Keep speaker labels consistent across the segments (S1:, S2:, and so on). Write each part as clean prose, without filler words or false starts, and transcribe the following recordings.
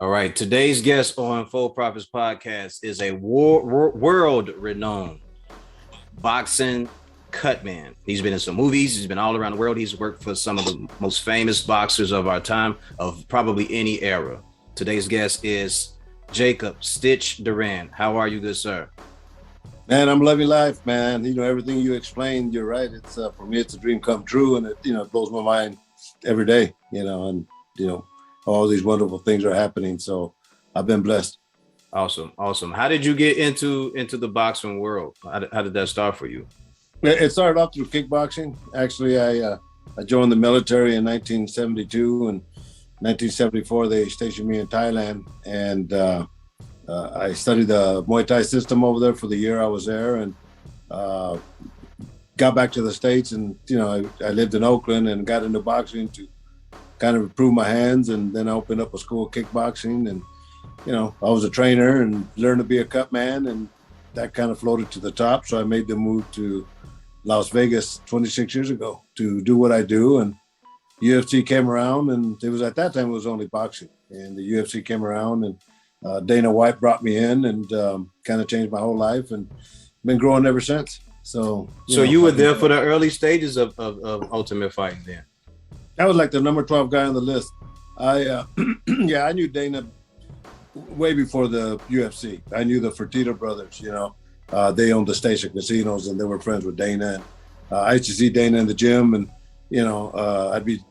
S1: All right. Today's guest on Full Profits Podcast is a world-renowned boxing cut man. He's been in some movies. He's been all around the world. He's worked for some of the most famous boxers of our time, of probably any era. Today's guest is Jacob Stitch Duran. How are you, good sir?
S2: Man, I'm loving life, man. You know, everything you explained, you're right. It's for me, it's a dream come true, and it blows my mind every day. And all these wonderful things are happening. So I've been blessed.
S1: Awesome. How did you get into the boxing world? How did that start for you?
S2: It started off through kickboxing. Actually, I joined the military in 1972, and 1974 they stationed me in Thailand, and I studied the Muay Thai system over there for the year I was there, and got back to the States, and I lived in Oakland and got into boxing to kind of improve my hands, and then I opened up a school of kickboxing, and I was a trainer and learned to be a cut man, and that kind of floated to the top. So I made the move to Las Vegas 26 years ago to do what I do, and UFC came around, and it was at that time it was only boxing, and the UFC came around, and Dana White brought me in, and kind of changed my whole life, and been growing ever since. So
S1: you were there for the early stages of Ultimate Fighting then?
S2: I was like the number 12 guy on the list. I knew Dana way before the UFC. I knew the Fertitta brothers, they owned the Station Casinos, and they were friends with Dana. And I used to see Dana in the gym, and, I'd be,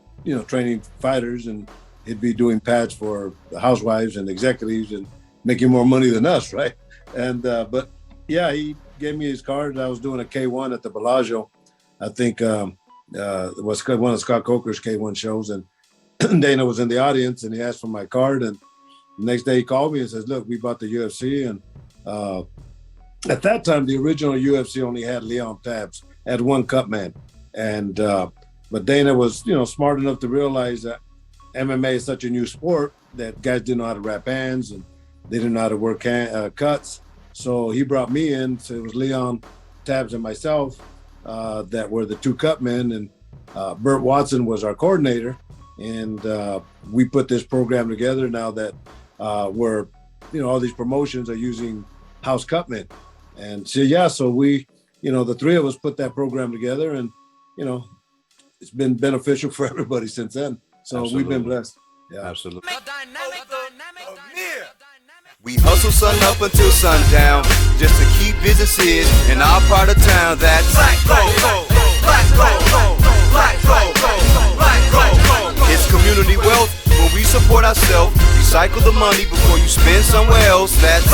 S2: training fighters, and he'd be doing pads for the housewives and executives and making more money than us, right? And, but yeah, he gave me his card. I was doing a K1 at the Bellagio. I think it was one of Scott Coker's K1 shows, and Dana was in the audience, and he asked for my card, and the next day he called me and says, look, we bought the UFC. And at that time, the original UFC only had Leon Tabbs, had one cut man. And but Dana was, smart enough to realize that MMA is such a new sport that guys didn't know how to wrap hands, and they didn't know how to work cuts. So he brought me in. So it was Leon Tabbs and myself that were the two cut men, and Burt Watson was our coordinator. And we put this program together now that where, all these promotions are using house cut men. And so we, the three of us put that program together, and, it's been beneficial for everybody since then. So Absolutely. We've been blessed. Yeah, absolutely.
S3: We hustle sun up until sundown just to keep businesses in our part of town. That's black gold, black gold, black gold, black gold. It's community wealth when we support ourselves. Recycle the money before you spend somewhere else. That's